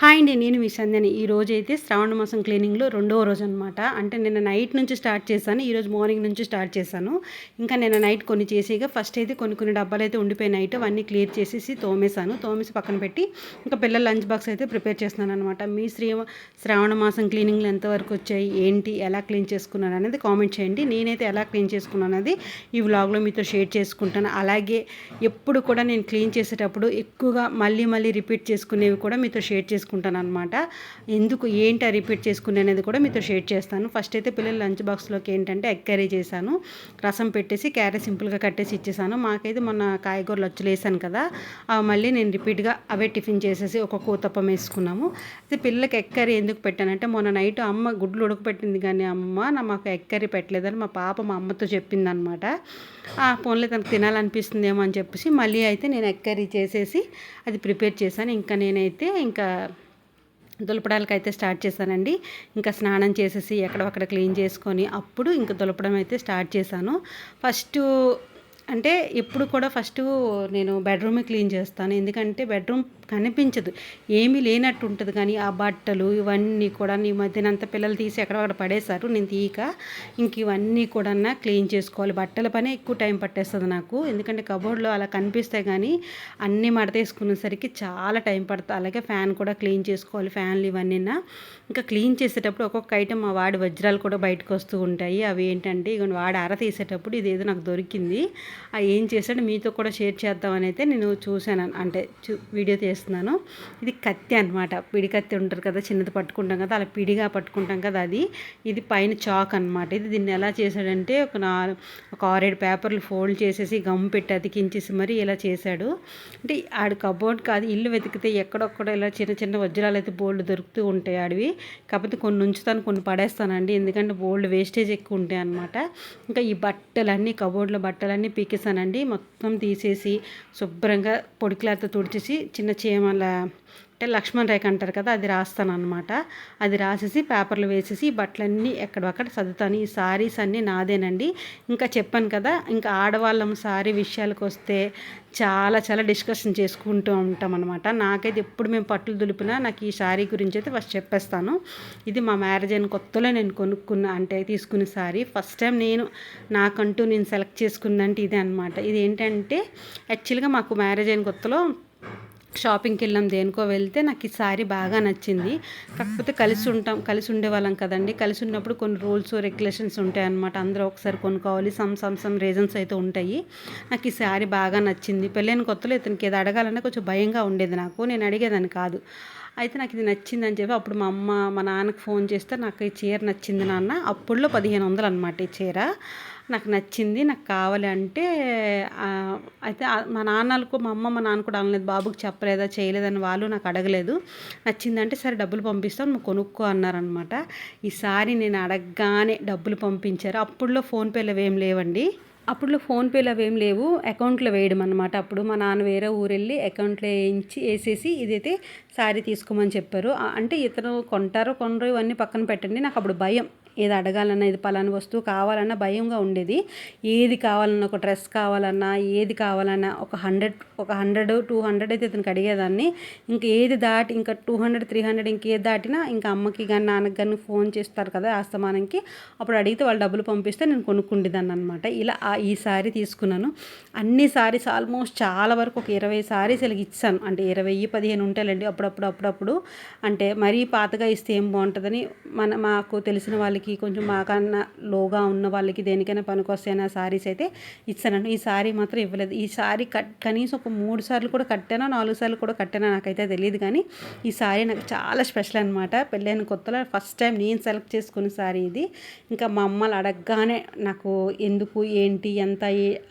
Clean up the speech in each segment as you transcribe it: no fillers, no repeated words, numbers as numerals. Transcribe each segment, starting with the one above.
Hi అండి. నేను మీ సంధ్యని. ఈరోజైతే శ్రావణ మాసం క్లీనింగ్‌లో రెండవ రోజు అనమాట. అంటే నిన్న నైట్ నుంచి స్టార్ట్ చేశాను. ఈరోజు మార్నింగ్ నుంచి స్టార్ట్ చేశాను. ఇంకా నిన్న నైట్ కొన్ని చేసేయగా ఫస్ట్ అయితే కొన్ని డబ్బాలైతే ఉండిపోయిన నైట్ అవన్నీ క్లియర్ చేసేసి తోమేశాను. తోమేసి పక్కన పెట్టి ఇంకా పిల్లల లంచ్ బాక్స్ అయితే ప్రిపేర్ చేస్తున్నాననమాట. మీ శ్రావణ మాసం క్లీనింగ్‌లు ఎంతవరకు వచ్చాయి? ఏంటి? ఎలా క్లీన్ చేసుకున్నాను అనేది కామెంట్ చేయండి. నేనైతే ఎలా క్లీన్ చేసుకున్నాను అనేది ఈ వ్లాగ్‌లో మీతో షేర్ చేసుకుంటాను. అలాగే ఎప్పుడు కూడా నేను క్లీన్ చేసేటప్పుడు ఎక్కువగా మళ్ళీ రిపీట్ చేసుకునేవి కూడా మీతో షేర్ చేసుకుంటాను అనమాట. ఎందుకు ఏంటి రిపీట్ చేసుకునే అనేది కూడా మీతో షేర్ చేస్తాను. ఫస్ట్ అయితే పిల్లల లంచ్ బాక్స్లోకి ఏంటంటే ఎగ్ కర్రీ చేశాను. రసం పెట్టేసి క్యారెట్ సింపుల్గా కట్టేసి ఇచ్చేసాను. మాకైతే మొన్న కాయగూరలు వచ్చి వేసాను కదా, మళ్ళీ నేను రిపీట్గా అవే టిఫిన్ చేసేసి ఒక కూతప్పం వేసుకున్నాము. అయితే పిల్లలకి ఎగ్ కర్రీ ఎందుకు పెట్టానంటే మొన్న నైట్ అమ్మ గుడ్లు ఉడకపెట్టింది కానీ మాకు ఎగ్ కర్రీ పెట్టలేదని మా అమ్మతో చెప్పిందనమాట. ఫోన్లో తనకు తినాలనిపిస్తుందేమో అని చెప్పేసి మళ్ళీ అయితే నేను ఎగ్ కర్రీ చేసేసి అది ప్రిపేర్ చేశాను. నేనైతే దులపడాలకైతే స్టార్ట్ చేశానండి. ఇంకా స్నానం చేసేసి ఎక్కడొక్కడ క్లీన్ చేసుకొని అప్పుడు ఇంకా దులపడం అయితే స్టార్ట్ చేశాను. ఎప్పుడు కూడా నేను బెడ్రూమే క్లీన్ చేస్తాను. ఎందుకంటే బెడ్రూమ్ కనిపించదు, ఏమీ లేనట్టు ఉంటుంది. కానీ ఆ బట్టలు ఇవన్నీ కూడా ఈ మధ్యనంతా పిల్లలు తీసి ఎక్కడొక్కడ పడేశారు. నేను తీయక ఇవన్నీ కూడా క్లీన్ చేసుకోవాలి. బట్టల పనే ఎక్కువ టైం పట్టేస్తుంది నాకు. ఎందుకంటే కబోర్డ్లో అలా కనిపిస్తాయి కానీ అన్నీ మడతేసుకునేసరికి చాలా టైం పడుతుంది. అలాగే ఫ్యాన్ కూడా క్లీన్ చేసుకోవాలి. ఫ్యాన్లు ఇవన్నీ ఇంకా క్లీన్ చేసేటప్పుడు ఒక్కొక్క ఐటెం మా వాడి వజ్రాలు కూడా బయటకు వస్తూ ఉంటాయి. అవి ఏంటంటే ఇక వాడు ఆర తీసేటప్పుడు ఇదేదో నాకు దొరికింది. ఏం చేశాడు మీతో కూడా షేర్ చేద్దామని అయితే నేను చూశాను. వీడియో చేస్తున్నాను. ఇది కత్తి అనమాట. పిడి కత్తి ఉంటారు కదా, చిన్నది పట్టుకుంటాం కదా, అలా పిడిగా పట్టుకుంటాం కదా, ఇది పైన చాక్ అనమాట. దీన్ని ఎలా చేశాడంటే ఒక 6-7 పేపర్లు ఫోల్డ్ చేసేసి గమ్ పెట్టి అతికించేసి మరి ఇలా చేశాడు. అంటే ఆడు కబోర్డ్ కాదు, ఇల్లు వెతికితే ఎక్కడొక్కడ ఇలా చిన్న వజ్రాలు అయితే బోల్డ్ దొరుకుతూ ఉంటాయి ఆడివి. కాకపోతే కొన్ని ఉంచుతాను, కొన్ని పడేస్తానండి. ఎందుకంటే బోల్డ్ వేస్టేజ్ ఎక్కువ ఉంటాయి అనమాట. ఇంకా ఈ బట్టలన్నీ కబోర్డ్లో బట్టలన్నీ పీకేసానండి. మొత్తం తీసేసి శుభ్రంగా పొడి క్లాత్తో తుడిచేసి చిన్న చీమల లక్ష్మణ్ రేఖ అంటారు కదా, అది రాస్తాను అనమాట. అది రాసేసి పేపర్లు వేసేసి బట్టలన్నీ ఎక్కడొక్కడ సర్దుతాను. ఈ సారీస్ అన్నీ నాదేనండి. ఇంకా చెప్పాను కదా, ఇంకా ఆడవాళ్ళం సారీ విషయాలకు వస్తే చాలా డిస్కషన్ చేసుకుంటూ ఉంటాం అనమాట. నాకైతే ఎప్పుడు మేము పట్టులు దులిపినా నాకు ఈ సారీ గురించి అయితే ఫస్ట్ చెప్పేస్తాను. ఇది మా మ్యారేజ్ అయిన కొత్తలో నేను తీసుకున్న సారీ. ఫస్ట్ టైం నాకంటూ నేను సెలెక్ట్ చేసుకుందంటే ఇదే అనమాట. ఇది ఏంటంటే యాక్చువల్గా మాకు మ్యారేజ్ అయిన కొత్తలో షాపింగ్కి వెళ్ళాం, దేనికో వెళ్తే నాకు ఈ సారీ బాగా నచ్చింది. కాకపోతే కలిసి ఉండేవాళ్ళం కదండి. కలిసి ఉన్నప్పుడు కొన్ని రూల్స్ రెగ్యులేషన్స్ ఉంటాయి అన్నమాట. అందరూ ఒకసారి కొనుక్కోవాలి, సమ్ రీజన్స్ అయితే ఉంటాయి. నాకు ఈ సారీ బాగా నచ్చింది. పెళ్ళైన కొత్తలో ఇతనికి ఏదో అడగాలన్నా కొంచెం భయంగా ఉండేది నాకు. నేను అడిగేదాన్ని కాదు. అయితే నాకు ఇది నచ్చిందని చెప్పి అప్పుడు మా నాన్నకు ఫోన్ చేస్తే నాకు ఈ చీర నచ్చింది నాన్న. అప్పుడులో 1500 అనమాట ఈ చీర. నాకు నచ్చింది, నాకు కావాలి అంటే అయితే మా నాన్న కూడా అనలేదు, బాబుకి చెప్పలేదా చేయలేదని వాళ్ళు నాకు అడగలేదు. నచ్చిందంటే సరే డబ్బులు పంపిస్తాం, నువ్వు కొనుక్కో అన్నారనమాట. ఈసారి నేను అడగగానే డబ్బులు పంపించారు. అప్పుడులో ఫోన్పేలు అవేం లేవండి. ఫోన్పేలు అవేం లేవు, అకౌంట్లో వేయడం అనమాట. అప్పుడు మా నాన్న వేరే ఊరు వెళ్ళి అకౌంట్లో వేసేసి ఇదైతే శారీ తీసుకోమని చెప్పారు. అంటే ఇతను కొంటారో కొనరో ఇవన్నీ పక్కన పెట్టండి, నాకు అప్పుడు భయం. ఏది అడగాలన్నా, ఇది పలానా వస్తువు కావాలన్నా భయంగా ఉండేది. ఏది కావాలన్నా, ఒక డ్రెస్ కావాలన్నా, ఏది కావాలన్నా ఒక 100-200 అయితే ఇతనికి అడిగేదాన్ని. ఏది దాటి ఇంకా 200-300 ఇంకేది దాటినా ఇంకా అమ్మకి కానీ నాన్నకి కానీ ఫోన్ చేస్తారు కదా ఆస్తమానంకి, అప్పుడు అడిగితే వాళ్ళు డబ్బులు పంపిస్తే నేను కొనుక్కుండేదాన్ని అనమాట. ఇలా ఈ సారీ తీసుకున్నాను. అన్ని సారీస్ ఆల్మోస్ట్ చాలా వరకు ఒక 20 సారీస్ ఇలా ఇచ్చాను. అంటే 20-15 ఉంటాయండి. అప్పుడప్పుడు అంటే మరీ పాతగా ఇస్తే ఏం బాగుంటుందని మాకు తెలిసిన వాళ్ళకి, కొంచెం మాకన్నా లోగా ఉన్న వాళ్ళకి దేనికైనా పనికొస్తాయని ఆ సారీస్ అయితే ఇచ్చాను. ఈ సారీ మాత్రం ఇవ్వలేదు. ఈ సారీ కనీసం ఒక 3 సార్లు కూడా కట్టానో 4 సార్లు కూడా కట్టానో నాకైతే తెలియదు. కానీ ఈ సారీ నాకు చాలా స్పెషల్ అనమాట. పెళ్ళైన కొత్తలో ఫస్ట్ టైం నేను సెలెక్ట్ చేసుకున్న సారీ ఇది. ఇంకా మా అమ్మలు అడగగానే నాకు ఎందుకు ఏంటి ఎంత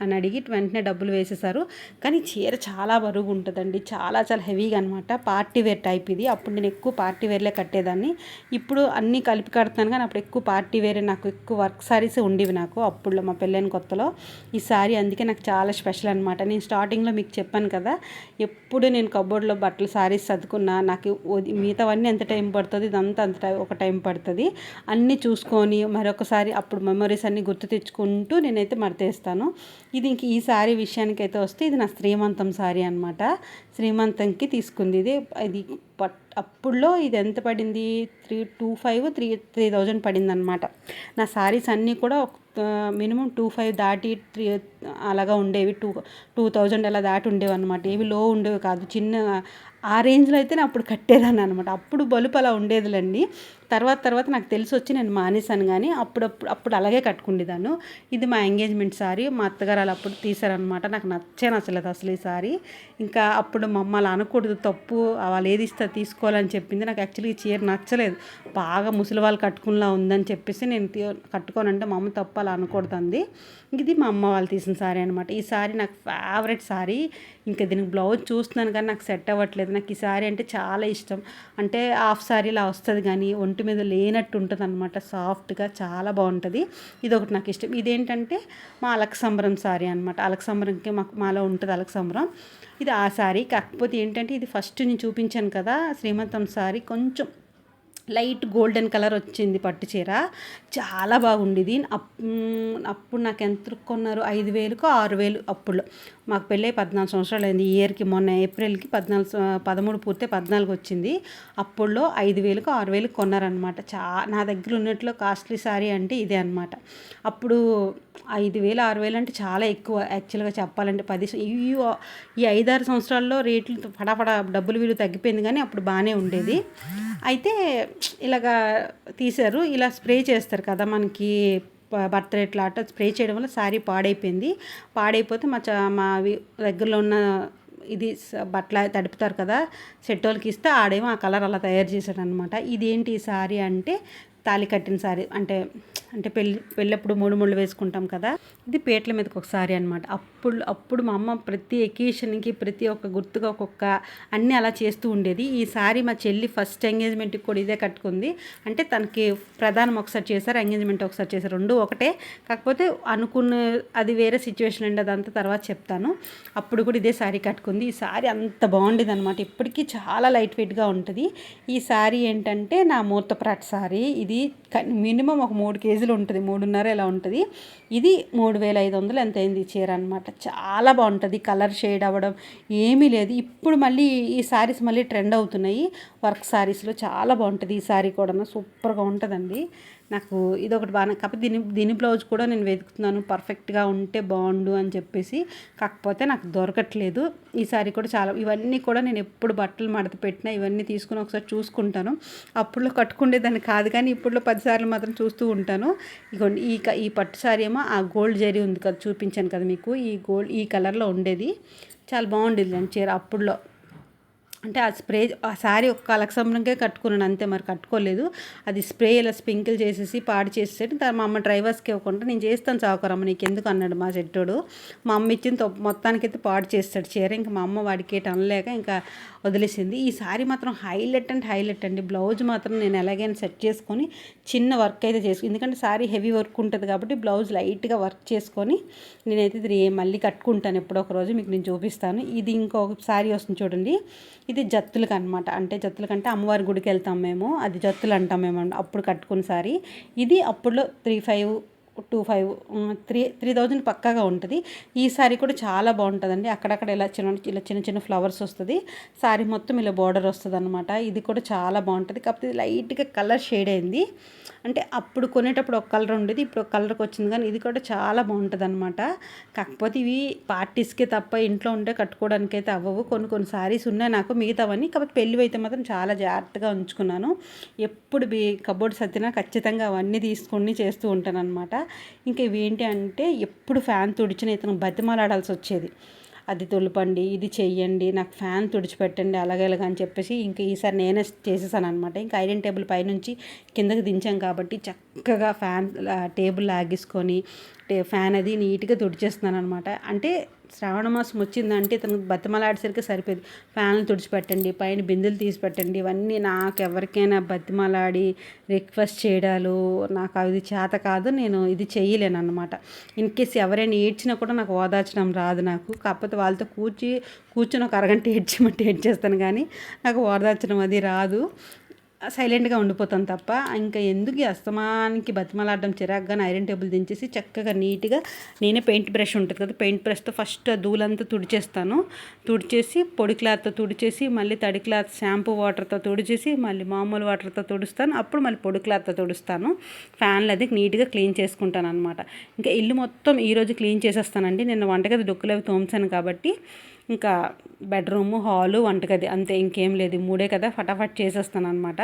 అని అడిగి వెంటనే డబ్బులు వేసేసారు. కానీ చీర చాలా బరువుగా ఉంటుందండి, చాలా హెవీగా అనమాట. పార్టీ వేర్ టైప్ ఇది. అప్పుడు నేను ఎక్కువ పార్టీ వేర్లే కట్టేదాన్ని. ఇప్పుడు అన్నీ కలిపి కడుతున్నాను కానీ అప్పుడు ఎక్కువ పార్టీ వేరే, నాకు ఎక్కువ వర్క్ సారీస్ ఉండేవి నాకు అప్పుడు మా పెళ్ళైన కొత్తలో. ఈ సారీ అందుకే నాకు చాలా స్పెషల్ అనమాట. నేను స్టార్టింగ్లో మీకు చెప్పాను కదా, ఎప్పుడు నేను కబోర్డ్లో బట్టలు సారీస్ సర్దుకున్నా నాకు మిగతావన్నీ ఎంత టైం పడుతుంది, ఇదంతా ఒక టైం పడుతుంది. అన్నీ చూసుకొని మరొకసారి అప్పుడు మెమరీస్ అన్నీ గుర్తు తెచ్చుకుంటూ నేనైతే మడతేస్తాను. ఈ సారీ విషయానికి అయితే వస్తే ఇది నా శ్రీమంతం సారీ అనమాట. శ్రీమంతంకి తీసుకుంది ఇది అప్పుడులో ఇది ఎంత పడింది, 3000 పడిందనమాట. నా శారీస్ అన్నీ కూడా మినిమం 2500 దాటి 3 అలాగా ఉండేవి. 2000 అలా దాటి ఉండేవి అనమాట. ఏవి లో ఉండేవి కాదు. చిన్న ఆ రేంజ్లో అయితే నేను అప్పుడు కట్టేదాన్ని అనమాట. అప్పుడు బలుపు అలా ఉండేదిలేండి. తర్వాత నాకు తెలిసి వచ్చి నేను మానేశాను, కానీ అప్పుడు అలాగే కట్టుకుండేదాన్ని. ఇది మా ఎంగేజ్మెంట్ సారీ. మా అత్తగారు అలా అప్పుడు తీశారనమాట. నాకు నచ్చలేదు అసలు ఈ సారీ. ఇంకా అప్పుడు మా అమ్మ అలా అనకూడదు, తప్పు, వాళ్ళు ఏది ఇస్తే తీసుకోవాలని చెప్పింది. నాకు యాక్చువల్లీ ఈ చీర నచ్చలేదు, బాగా ముసలి వాళ్ళు కట్టుకునేలా ఉందని చెప్పేసి నేను కట్టుకోనంటే మా అమ్మ తప్పు అలా అనకూడదండి. ఇది మా అమ్మ వాళ్ళు తీసిన సారీ అనమాట. ఈ సారీ నాకు ఫేవరెట్ సారీ. ఇంకా దీనికి బ్లౌజ్ చూస్తున్నాను కానీ నాకు సెట్ అవ్వట్లేదు. నాకు ఈ సారీ అంటే చాలా ఇష్టం. అంటే హాఫ్ సారీలా వస్తుంది కానీ ఒంటి మీద లేనట్టు ఉంటుంది అనమాట. సాఫ్ట్గా చాలా బాగుంటుంది. ఇది ఒకటి నాకు ఇష్టం. ఇదేంటంటే మా అలకసంబరం సారీ అనమాట. అలకసంబరంకి మాలో ఉంటుంది అలకసంబరం. ఇది ఆ సారీ. కాకపోతే ఏంటంటే ఇది ఫస్ట్ నేను చూపించాను కదా శ్రీమంతం సారీ, కొంచెం లైట్ గోల్డెన్ కలర్ వచ్చింది పట్టు చీర. చాలా బాగుండేది. అప్పుడు నాకు ఎంత కొన్నారు, 5000కో 6000 అప్పుడు. మాకు పెళ్ళి 14 సంవత్సరాలు అయింది. ఈ ఇయర్కి మొన్న ఏప్రిల్కి 13 పూర్తి 14 వచ్చింది. అప్పుడులో 5000కో 6000 కొన్నారనమాట. నా దగ్గర ఉన్నట్లో కాస్ట్లీ సారీ అంటే ఇదే అనమాట. అప్పుడు 5000 6000 అంటే చాలా ఎక్కువ యాక్చువల్గా చెప్పాలంటే. ఈ 5-6 సంవత్సరాల్లో రేట్లు ఫటాఫట డబ్బులు విలువ తగ్గిపోయింది, కానీ అప్పుడు బాగానే ఉండేది. అయితే ఇలాగా తీశారు. ఇలా స్ప్రే చేస్తారు కదా మనకి బర్త్డే ఇట్లా అట్లా స్ప్రే చేయడం వల్ల శారీ పాడైపోతే మా దగ్గరలో ఉన్న ఇది బట్టల తడుపుతారు కదా సెట్టోళ్ళకి ఇస్తే ఆడేమో ఆ కలర్ అలా తయారు చేశాడు అనమాట. ఇదేంటి ఈ శారీ అంటే తాళి కట్టిన సారీ, అంటే పెళ్ళప్పుడు 3 ముళ్ళు వేసుకుంటాం కదా, ఇది పీటల మీదకి ఒక సారీ అనమాట. అప్పుడు మా అమ్మ ప్రతి ఎకేషన్కి ప్రతి ఒక్క గుర్తుగా ఒక్కొక్క అన్నీ అలా చేస్తూ ఉండేది. ఈ సారీ మా చెల్లి ఫస్ట్ ఎంగేజ్మెంట్కి కూడా ఇదే కట్టుకుంది. అంటే తనకి ప్రధానం ఒకసారి చేశారు, ఎంగేజ్మెంట్ ఒకసారి చేశారు, రెండు ఒకటే. కాకపోతే అది వేరే సిచ్యువేషన్ అండి, అదంతా తర్వాత చెప్తాను. అప్పుడు కూడా ఇదే సారీ కట్టుకుంది. ఈ సారీ అంత బాగుండేది అనమాట. ఇప్పటికీ చాలా లైట్ వెయిట్గా ఉంటుంది. ఈ సారీ ఏంటంటే నా మూర్తపరాట్ సారీ. ఇది మినిమం ఒక 3 కేజీలు ఉంటుంది, 3.5 ఇలా ఉంటుంది. ఇది 3500 ఎంత అయింది ఈ చీర అనమాట. చాలా బాగుంటుంది. కలర్ షేడ్ అవ్వడం ఏమీ లేదు. ఇప్పుడు మళ్ళీ ఈ సారీస్ మళ్ళీ ట్రెండ్ అవుతున్నాయి వర్క్ సారీస్లో. చాలా బాగుంటుంది ఈ సారీ కూడా, సూపర్గా ఉంటుందండి. నాకు ఇదొకటి బాగా, కాకపోతే దీని బ్లౌజ్ కూడా నేను వెతుకుతున్నాను పర్ఫెక్ట్గా ఉంటే బాగుండు అని చెప్పేసి. కాకపోతే నాకు దొరకట్లేదు. ఈ సారీ కూడా చాలా, ఇవన్నీ కూడా నేను ఎప్పుడు బట్టలు మడత పెట్టినా ఇవన్నీ తీసుకుని ఒకసారి చూసుకుంటాను. అప్పుడులో కట్టుకుండేదాన్ని కాదు, కానీ ఇప్పుడులో 10 సార్లు మాత్రం చూస్తూ ఉంటాను. ఇగోండి ఈ పట్టు సారీ ఏమో ఆ గోల్డ్ జరీ ఉంది కదా, చూపించాను కదా మీకు, ఈ కలర్లో ఉండేది. చాలా బాగుండేది అండి చీర అప్పుడులో. అంటే ఆ శారీ ఒక్క అలకసంబరంకే కట్టుకున్నాను అంతే, మరి కట్టుకోలేదు. అది స్ప్రే ఇలా స్ప్రింకిల్ చేసేసి పాడు చేసేసి మా అమ్మ డ్రైవర్స్కి ఇవ్వకుండా, నేను చేస్తాను చావుకరమ్మ నీకు ఎందుకు అన్నాడు మా చెట్టోడు. మా అమ్మ ఇచ్చిన మొత్తానికైతే పాడు చేస్తాడు చీర. ఇంకా మా అమ్మ వాడికి ఏటి అనలేక ఇంకా వదిలేసింది. ఈ సారీ మాత్రం హైలైట్ అండి. బ్లౌజ్ మాత్రం నేను ఎలాగైనా సెట్ చేసుకొని చిన్న వర్క్ అయితే ఎందుకంటే సారీ హెవీ వర్క్ ఉంటుంది కాబట్టి బ్లౌజ్ లైట్గా వర్క్ చేసుకొని నేనైతే ఇది మళ్ళీ కట్టుకుంటాను ఎప్పుడో ఒక రోజు, మీకు నేను చూపిస్తాను. ఇది ఇంకొక సారీ వస్తుంది చూడండి, ఇది జత్తులకు అనమాట. అంటే జత్తులకంటే అమ్మవారి గుడికి వెళ్తాం మేము, అది జత్తులు అంటాం మేము అప్పుడు కట్టుకున్న సారీ. ఇది అప్పుడులో 3000 పక్కాగా ఉంటుంది. ఈ సారీ కూడా చాలా బాగుంటుందండి. అక్కడక్కడ ఇలా చిన్న ఫ్లవర్స్ వస్తుంది. సారీ మొత్తం ఇలా బార్డర్ వస్తుంది అనమాట. ఇది కూడా చాలా బాగుంటుంది. కాకపోతే లైట్గా కలర్ షేడ్ అయింది. అంటే అప్పుడు కొనేటప్పుడు ఒక కలర్ ఉండేది, ఇప్పుడు ఒక కలర్కి వచ్చింది. కానీ ఇది కూడా చాలా బాగుంటుంది అనమాట. కాకపోతే ఇవి పార్టీస్కే తప్ప ఇంట్లో ఉంటే కట్టుకోవడానికి అయితే అవ్వవు. కొన్ని సారీస్ ఉన్నాయి నాకు మిగతావన్నీ. కాకపోతే పెళ్ళి అయితే మాత్రం చాలా జాగ్రత్తగా ఉంచుకున్నాను. ఎప్పుడు కబోర్డ్ సర్దినా ఖచ్చితంగా అవన్నీ తీసుకొని చేస్తూ ఉంటాను అనమాట. ఇంకా ఇవి ఏంటి అంటే ఎప్పుడు ఫ్యాన్ తుడిచిన ఇతను బతిమాలాడాల్సి వచ్చేది, అది తులపండి, ఇది చెయ్యండి, నాకు ఫ్యాన్ తుడిచిపెట్టండి, అలాగే అని చెప్పేసి ఇంకా ఈసారి నేనే చేసేసాను అనమాట. ఇంకా ఐరన్ టేబుల్ పైనుంచి కిందకి దించాం కాబట్టి చక్కగా టేబుల్ లాగేసుకొని ఫ్యాన్ అది నీట్గా తుడిచేస్తున్నాను అనమాట. అంటే శ్రావణ మాసం వచ్చిందంటే ఇతను బతిమలాడేసరికి సరిపోయింది. ఫ్యాన్లు తుడిచిపెట్టండి, పైన బిందెలు తీసి పెట్టండి, ఇవన్నీ నాకు ఎవరికైనా బతిమలాడి రిక్వెస్ట్ చేయడాలు నాకు అది చేత కాదు, నేను ఇది చేయలేను అనమాట. ఇన్ కేస్ ఎవరైనా ఏడ్చినా కూడా నాకు ఓదార్చడం రాదు నాకు. కాకపోతే వాళ్ళతో కూర్చొని ఒక అరగంట ఏడ్చేస్తాను, కానీ నాకు ఓదార్చడం అది రాదు. సైలెంట్గా ఉండిపోతాను తప్ప ఇంకా ఎందుకు ఈ అస్తమానికి బతిమలాడడం చిరాగ్గానే ఐరన్ టేబుల్ దించేసి చక్కగా నీట్గా నేనే పెయింట్ బ్రష్ ఉంటుంది కదా, పెయింట్ బ్రష్తో ఫస్ట్ ధూళంతా తుడిచేస్తాను. తుడిచేసి పొడి క్లాత్తో తుడిచేసి మళ్ళీ తడి క్లాత్ షాంపూ వాటర్తో తుడిచేసి మళ్ళీ మామూలు వాటర్తో తుడుస్తాను. అప్పుడు మళ్ళీ పొడి క్లాత్తో తుడుస్తాను. ఫ్యాన్లు అది నీట్గా క్లీన్ చేసుకుంటాను అనమాట. ఇంకా ఇల్లు మొత్తం ఈరోజు క్లీన్ చేసేస్తానండి. నిన్న వంటగది డొక్కులు అవి తోమసాను కాబట్టి ఇంకా బెడ్రూము, హాలు, వంటగది అంతే, ఇంకేం లేదు. 3 కదా, ఫటాఫట్ చేసేస్తాను అనమాట.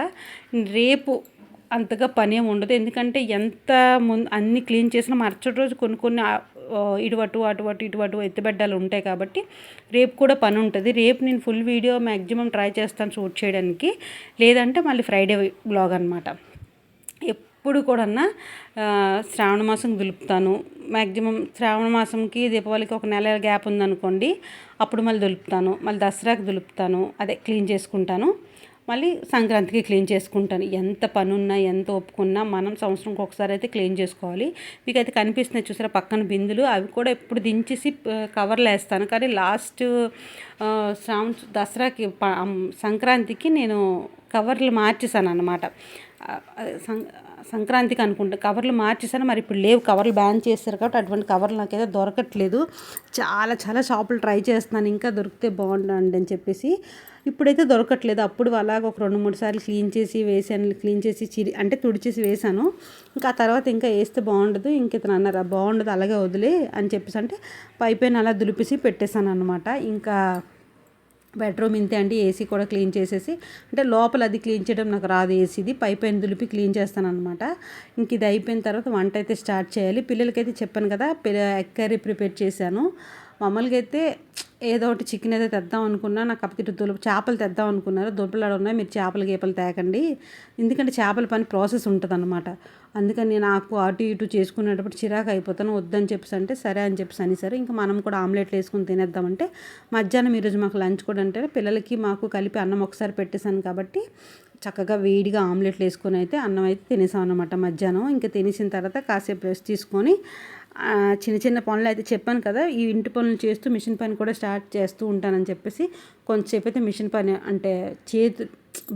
రేపు అంతగా పని ఏమి ఉండదు, ఎందుకంటే ఎంత అన్నీ క్లీన్ చేసినా మరుసటి రోజు కొన్ని ఇటువటు అటువటు ఇటువటు ఎత్తుబెడ్డాలు ఉంటాయి కాబట్టి రేపు కూడా పని ఉంటుంది. రేపు నేను ఫుల్ వీడియో మ్యాక్సిమం ట్రై చేస్తాను షూట్ చేయడానికి, లేదంటే మళ్ళీ ఫ్రైడే బ్లాగ్ అనమాట. ఎప్పుడు కూడా శ్రావణ మాసం దులుపుతాను. మ్యాక్సిమం శ్రావణ మాసంకి దీపావళికి ఒక నెల గ్యాప్ ఉందనుకోండి, అప్పుడు మళ్ళీ దులుపుతాను. మళ్ళీ దసరాకి దులుపుతాను, అదే క్లీన్ చేసుకుంటాను. మళ్ళీ సంక్రాంతికి క్లీన్ చేసుకుంటాను. ఎంత పని ఉన్నా ఎంత ఒప్పుకున్నా మనం సంవత్సరంకి ఒకసారి అయితే క్లీన్ చేసుకోవాలి. మీకు అయితే కనిపిస్తున్నాయి చూసారా పక్కన బిందులు, అవి కూడా ఎప్పుడు దించేసి కవర్లు వేస్తాను. కానీ లాస్ట్ దసరాకి సంక్రాంతికి నేను కవర్లు మార్చేసాను అన్నమాట. సంక్రాంతికి అనుకుంటా కవర్లు మార్చేసాను. మరి ఇప్పుడు లేవు, కవర్లు బ్యాన్ చేస్తారు కాబట్టి అటువంటి కవర్లు నాకైతే దొరకట్లేదు. చాలా షాపులు ట్రై చేస్తున్నాను, ఇంకా దొరికితే బాగుండండి అని చెప్పేసి. ఇప్పుడైతే దొరకట్లేదు. అప్పుడు అలాగ ఒక 2-3 సార్లు క్లీన్ చేసి వేసాను, క్లీన్ చేసి అంటే తుడిచేసి వేసాను. ఇంకా ఆ తర్వాత ఇంకా వేస్తే బాగుండదు, ఇంక ఇతను అన్నారు బాగుండదు అలాగే వదిలే అని చెప్పేసి అంటే పైపైన అలా దులిపేసి పెట్టేశాను అనమాట. ఇంకా బెడ్రూమ్ ఇంతే అండి. ఏసీ కూడా క్లీన్ చేసేసి, అంటే లోపల అది క్లీన్ చేయడం నాకు రాదు, ఏసీది పైపైన దులిపి క్లీన్ చేస్తాను అనమాట. ఇంక ఇది అయిపోయిన తర్వాత వంట అయితే స్టార్ట్ చేయాలి. పిల్లలకైతే చెప్పాను కదా, ఎగ్ కర్రీ ప్రిపేర్ చేశాను. మామూలుగా అయితే ఏదో ఒకటి చికెన్ అయితే తెద్దాం అనుకున్నా, నాకు అప్పటికి చేపలు తెద్దాం అనుకున్నారు. దులుపులాడు ఉన్నాయి, మీరు చేపలు తేకండి, ఎందుకంటే చేపల పని ప్రాసెస్ ఉంటుంది అనమాట. అందుకని నాకు అటు ఇటు చేసుకునేటప్పుడు చిరాకు అయిపోతాను, వద్దని చెప్పేసి అంటే సరే అని చెప్పేసి అని సరే ఇంకా మనం కూడా ఆమ్లెట్లు వేసుకుని తినేద్దామంటే మధ్యాహ్నం ఈరోజు మాకు లంచ్ కూడా అంటే పిల్లలకి మాకు కలిపి అన్నం ఒకసారి పెట్టేశాను కాబట్టి చక్కగా వేడిగా ఆమ్లెట్లు వేసుకొని అయితే అన్నం అయితే తినేసాం అనమాట మధ్యాహ్నం. ఇంకా తినేసిన తర్వాత కాసేపు రెస్ట్ తీసుకొని చిన్న పనులు అయితే చెప్పాను కదా, ఈ ఇంటి పనులు చేస్తూ మిషన్ పని కూడా స్టార్ట్ చేస్తూ ఉంటానని చెప్పేసి కొంచెంసేపు అయితే మిషన్ పని అంటే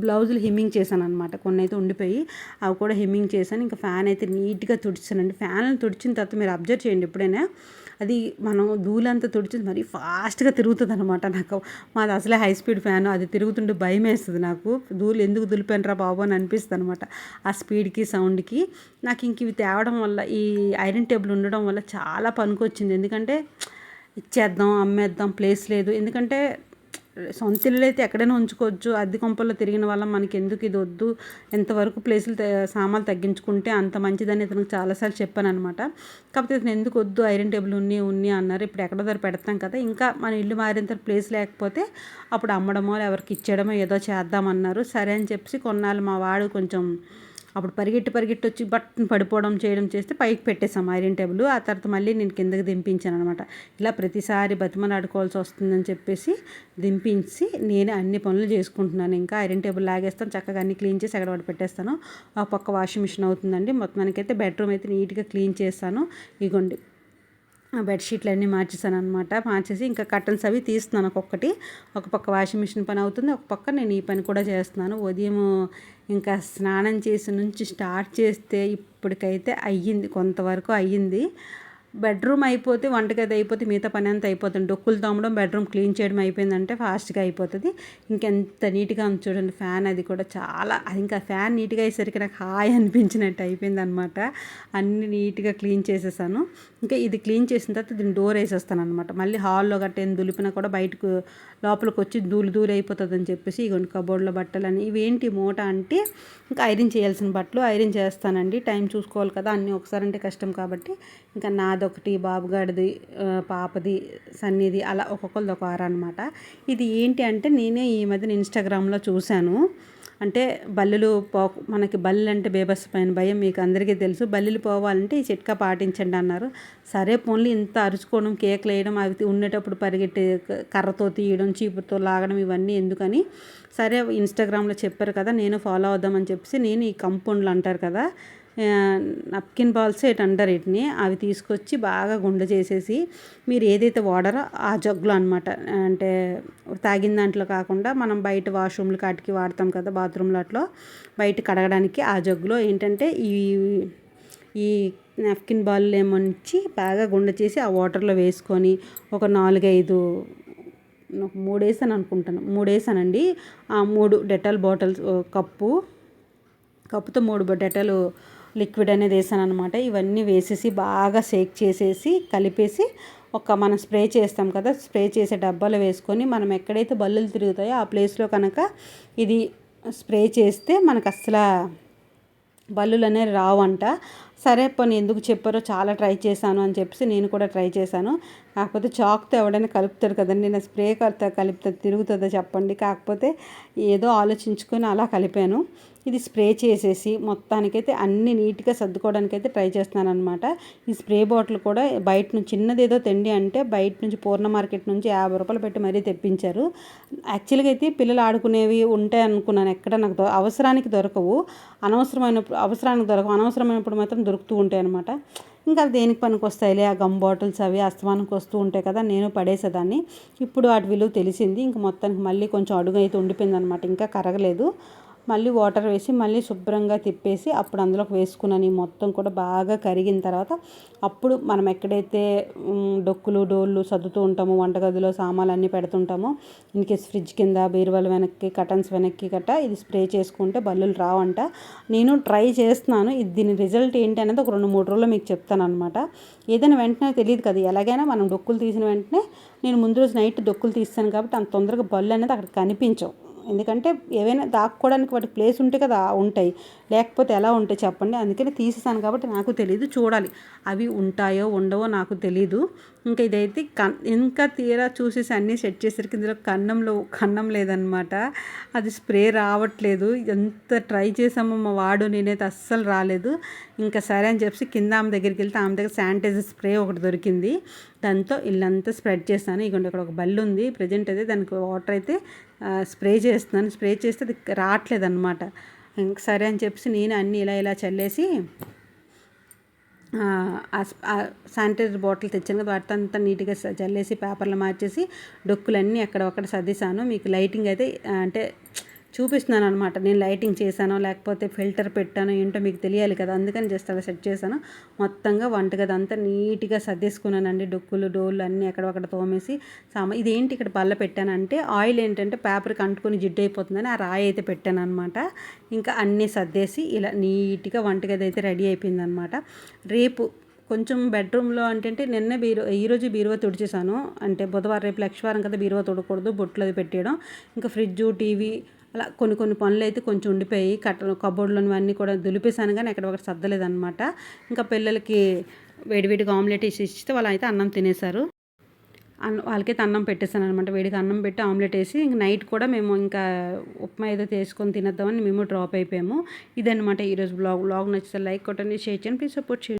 బ్లౌజులు హెమ్మింగ్ చేశాను అనమాట. కొన్ని అయితే ఉండిపోయి అవి కూడా హెమ్మింగ్ చేశాను. ఇంకా ఫ్యాన్ అయితే నీట్గా తుడిచానండి. ఫ్యాన్లు తుడిచిన తర్వాత మీరు అబ్జర్వ్ చేయండి ఎప్పుడైనా, అది మనం ధూళంతా తుడిచి మరీ ఫాస్ట్గా తిరుగుతుంది అనమాట. నాకు మాది అసలే హై స్పీడ్ ఫ్యాన్, అది తిరుగుతుంటే భయం వేస్తుంది నాకు. ధూళి ఎందుకు దులిపానురా బాబు అని అనిపిస్తుంది అనమాట ఆ స్పీడ్కి సౌండ్కి. నాకు ఇంక ఇవి తేవడం వల్ల ఈ ఐరన్ టేబుల్ ఉండడం వల్ల చాలా పనికొచ్చింది. ఎందుకంటే ఇచ్చేద్దాం అమ్మేద్దాం ప్లేస్ లేదు, ఎందుకంటే సొంత ఇల్లు అయితే ఎక్కడైనా ఉంచుకోవచ్చు. అద్దె కొంపల్లో తిరిగిన వల్ల మనకి ఎందుకు ఇది వద్దు, ఎంతవరకు ప్లేసులు సామాన్లు తగ్గించుకుంటే అంత మంచిదని ఇతనికి చాలాసార్లు చెప్పాను అనమాట. కాకపోతే ఇతను ఎందుకు వద్దు ఐరన్ టేబుల్ ఉన్ని అన్నారు. ఇప్పుడు ఎక్కడో దగ్గర పెడతాం కదా, ఇంకా మన ఇల్లు మారిన తర్వాత ప్లేస్ లేకపోతే అప్పుడు అమ్మడమో ఎవరికి ఇచ్చేయడమో ఏదో చేద్దామన్నారు. సరే అని చెప్పేసి కొన్నాళ్ళు మా వాడు కొంచెం అప్పుడు పరిగెట్టి వచ్చి బట్టను పడిపోవడం చేయడం చేస్తే పైకి పెట్టేసాం ఐరన్ టేబుల్. ఆ తర్వాత మళ్ళీ నేను కిందకి దింపించాను అనమాట. ఇలా ప్రతిసారి బతిమలాడుకోవాల్సి వస్తుందని చెప్పేసి దింపించి నేనే అన్ని పనులు చేసుకుంటున్నాను. ఇంకా ఐరన్ టేబుల్ లాగేస్తాను, చక్కగా అన్ని క్లీన్ చేసి ఎక్కడ పెట్టేస్తాను. ఆ పక్క వాషింగ్ మిషన్ అవుతుందండి. మొత్తానికైతే బెడ్రూమ్ అయితే నీట్గా క్లీన్ చేస్తాను. ఇగోండి బెడ్షీట్లు అన్నీ మార్చేసాను అనమాట. మార్చేసి ఇంకా కర్టన్స్ అవి తీస్తున్నాను ఒక్కొక్కటి. ఒక పక్క వాషింగ్ మిషన్ పని అవుతుంది, ఒక పక్క నేను ఈ పని కూడా చేస్తున్నాను. ఉదయం ఇంకా స్నానం చేసి నుంచి స్టార్ట్ చేస్తే ఇప్పటికైతే అయ్యింది, కొంతవరకు అయ్యింది. బెడ్రూమ్ అయిపోతే వంటగది అయిపోతే మిగతా పని అంతా అయిపోతుంది. డొక్కులు తోమడం బెడ్రూమ్ క్లీన్ చేయడం అయిపోయిందంటే ఫాస్ట్గా అయిపోతుంది. ఇంకెంత నీట్గా ఉంది చూడండి ఫ్యాన్, అది కూడా చాలా, ఇంకా ఫ్యాన్ నీట్గా అయ్యేసరికి నాకు హాయ్ అనిపించినట్టు అయిపోయింది అనమాట. అన్నీ నీట్గా క్లీన్ చేసేసాను. ఇంకా ఇది క్లీన్ చేసిన తర్వాత దీన్ని డోర్ వేసేస్తాను అనమాట. మళ్ళీ హాల్లో గట్ట ఏం దులిపినా కూడా బయటకు లోపలికి వచ్చి ధూళి అయిపోతుంది అని చెప్పేసి ఇగోండి కబోర్డ్లో బట్టలని ఇవేంటి మూట అంటే ఇంకా ఐరన్ చేయాల్సిన బట్టలు ఐరన్ చేస్తానండి. టైం చూసుకోవాలి కదా, అన్నీ ఒకసారి అంటే కష్టం కాబట్టి ఇంకా నాదొకటి, బాబుగాడిది, పాపది, సన్నీది, అలా ఒక్కొక్కరిది ఒక వారం అనమాట. ఇది ఏంటి అంటే నేనే ఈ మధ్యన ఇన్స్టాగ్రామ్లో చూశాను. అంటే మనకి బల్లులు అంటే బేబస్ పైన భయం మీకు అందరికీ తెలుసు. బల్లులు పోవాలంటే ఈ చిట్కా పాటించండి అన్నారు. సరే పోన్లీ ఇంత అరుచుకోవడం, కేకలు వేయడం, అవి ఉండేటప్పుడు పరిగెట్టి కర్రతో తీయడం, చీపురుతో లాగడం ఇవన్నీ ఎందుకని సరే ఇన్స్టాగ్రామ్లో చెప్పారు కదా నేను ఫాలో అవుదామని చెప్పేసి నేను ఈ కంపౌండ్లు అంటారు కదా నప్కిన్ బాల్స్ ఏటి అంటారు వీటిని, అవి తీసుకొచ్చి బాగా గుండ చేసేసి మీరు ఏదైతే వాడారో ఆ జగ్గులో అనమాట, అంటే తాగిన దాంట్లో కాకుండా మనం బయట వాష్రూమ్లు కాటికి వాడతాం కదా, బాత్రూమ్లో అట్లా బయట కడగడానికి ఆ జగ్గులో ఏంటంటే ఈ నాప్కిన్ బాల్ ఏమొంచి బాగా గుండ చేసి ఆ వాటర్లో వేసుకొని ఒక 4-5 3 వేసాను అనుకుంటాను, 3 వేసానండి. ఆ 3 డెటాల్ బాటిల్స్, కప్పుతో 3 డెటాల్ లిక్విడ్ అనేది వేసాను అనమాట. ఇవన్నీ వేసేసి బాగా షేక్ చేసేసి కలిపేసి మనం స్ప్రే చేస్తాం కదా, స్ప్రే చేసే డబ్బాలో వేసుకొని మనం ఎక్కడైతే బల్లులు తిరుగుతాయో ఆ ప్లేస్లో కనుక ఇది స్ప్రే చేస్తే మనకు అసలు బల్లులు అనేవి రావంట. సరే పోనీ ఎందుకు చెప్పారో, చాలా ట్రై చేశాను అని చెప్పేసి నేను కూడా ట్రై చేశాను. కాకపోతే చాక్తో ఎవడైనా కలుపుతారు కదండి, నేను స్ప్రే కలిపితే తిరుగుతుందో చెప్పండి. కాకపోతే ఏదో ఆలోచించుకొని అలా కలిపాను. ఇది స్ప్రే చేసేసి మొత్తానికైతే అన్ని నీట్గా సర్దుకోవడానికైతే ట్రై చేస్తున్నాను అనమాట. ఈ స్ప్రే బాటిల్ కూడా బయట నుంచి చిన్నదేదో తెండి అంటే బయట నుంచి పూర్ణ మార్కెట్ నుంచి 50 రూపాయలు పెట్టి మరీ తెప్పించారు. యాక్చువల్గా అయితే పిల్లలు ఆడుకునేవి ఉంటాయి అనుకున్నాను, ఎక్కడ నాకు అవసరానికి దొరకవు, అనవసరమైనప్పుడు మాత్రం దొరుకుతూ ఉంటాయి అనమాట. ఇంకా దేనికి పనికి వస్తాయిలే ఆ గమ్ బాటిల్స్, అవి అస్తమానికి వస్తూ ఉంటాయి కదా, నేను పడేసేదాన్ని. ఇప్పుడు వాటి విలువ తెలిసింది. ఇంక మొత్తానికి మళ్ళీ కొంచెం అడుగు అయితే ఉండిపోయింది అనమాట, ఇంకా కరగలేదు. మళ్ళీ వాటర్ వేసి మళ్ళీ శుభ్రంగా తిప్పేసి అప్పుడు అందులోకి వేసుకున్నాను. ఈ మొత్తం కూడా బాగా కరిగిన తర్వాత అప్పుడు మనం ఎక్కడైతే డొక్కులు డోళ్ళు సర్దుతూ ఉంటామో, వంటగదిలో సామాన్లు అన్నీ పెడుతుంటామో, ఇన్కేస్ ఫ్రిడ్జ్ కింద, బీరువాల వెనక్కి, కటన్స్ వెనక్కి గట్రా ఇది స్ప్రే చేసుకుంటే బల్లులు రావంట. నేను ట్రై చేస్తున్నాను. దీని రిజల్ట్ ఏంటి అనేది ఒక 2-3 రోజుల్లో మీకు చెప్తాను అనమాట. ఏదైనా వెంటనే తెలియదు కదా, ఎలాగైనా మనం డొక్కులు తీసిన వెంటనే, నేను ముందు రోజు నైట్ డొక్కులు తీస్తాను కాబట్టి అంత తొందరగా బల్లు అనేది అక్కడ కనిపించవు. ఎందుకంటే ఏవైనా దాక్కోవడానికి వాటి ప్లేస్ ఉంటే కదా ఉంటాయి, లేకపోతే ఎలా ఉంటాయి చెప్పండి. అందుకని తీసేసాను కాబట్టి నాకు తెలియదు, చూడాలి అవి ఉంటాయో ఉండవో నాకు తెలీదు. ఇంకా ఇదైతే ఇంకా తీరా చూసేసి అన్నీ సెట్ చేసరికి ఇందులో కన్నం లేదనమాట. అది స్ప్రే రావట్లేదు. ఎంత ట్రై చేసామో మా వాడు నేనైతే అస్సలు రాలేదు. ఇంకా సరే అని చెప్పి కింద ఆమె దగ్గరికి వెళ్తే ఆమె దగ్గర శానిటైజర్ స్ప్రే ఒకటి దొరికింది. దాంతో ఇల్లంతా స్ప్రెడ్ చేస్తాను. ఇక ఇక్కడ ఒక బల్లు ఉంది ప్రజెంట్ అయితే, దానికి వాటర్ అయితే స్ప్రే చేస్తున్నాను. స్ప్రే చేస్తే అది రావట్లేదు అనమాట. ఇంక సరే అని చెప్పి నేను అన్నీ ఇలా చల్లేసి శానిటైజర్ బాటిల్ తెచ్చాను కదా, వాటితో నీట్గా చల్లేసి పేపర్లు మార్చేసి డొక్కులన్నీ అక్కడ సర్దేశాను. మీకు లైటింగ్ అయితే అంటే చూపిస్తున్నాను అనమాట, నేను లైటింగ్ చేశానో లేకపోతే ఫిల్టర్ పెట్టానో ఏంటో మీకు తెలియాలి కదా, అందుకని జస్ట్ అలా సెట్ చేశాను. మొత్తంగా వంటగది అంతా నీట్గా సర్దేసుకున్నానండి. డొక్కులు డోళ్ళు అన్నీ అక్కడ తోమేసి ఇదేంటి ఇక్కడ బల్ల పెట్టానంటే, ఆయిల్ ఏంటంటే పేపర్కి అంటుకొని జిడ్డు అయిపోతుందని ఆ రాయి అయితే పెట్టాను అనమాట. ఇంకా అన్నీ సర్దేసి ఇలా నీట్గా వంటగది అయితే రెడీ అయిపోయిందనమాట. రేపు కొంచెం బెడ్రూమ్లో అంటే నిన్న ఈరోజు బీరువా తుడిచేసాను. అంటే బుధవారం, రేపు లక్షవారం కదా, బీరువా తుడకూడదు, బొట్లు అది పెట్టేయడం. ఇంకా ఫ్రిడ్జు, టీవీ అలా కొన్ని పనులు అయితే కొంచెం ఉండిపోయి కబోర్డ్లోని అన్నీ కూడా దులిపేశాను, కానీ ఎక్కడ సర్దలేదనమాట. ఇంకా పిల్లలకి వేడివేడిగా ఆమ్లెట్ ఇస్తే వాళ్ళు అయితే అన్నం తినేశారు. వాళ్ళకైతే అన్నం పెట్టేశాను అనమాట. వేడిగా అన్నం పెట్టి ఆమ్లెట్ వేసి ఇంక నైట్ కూడా మేము ఇంకా ఉప్మా ఏదో చేసుకొని తినేద్దామని మేము డ్రాప్ అయిపోయాము. ఇదన్నమాట ఈరోజు బ్లాగ్ నచ్చితే లైక్ కొట్టండి, షేర్ చేయండి, ప్లీజ్ సపోర్ట్ చేయండి.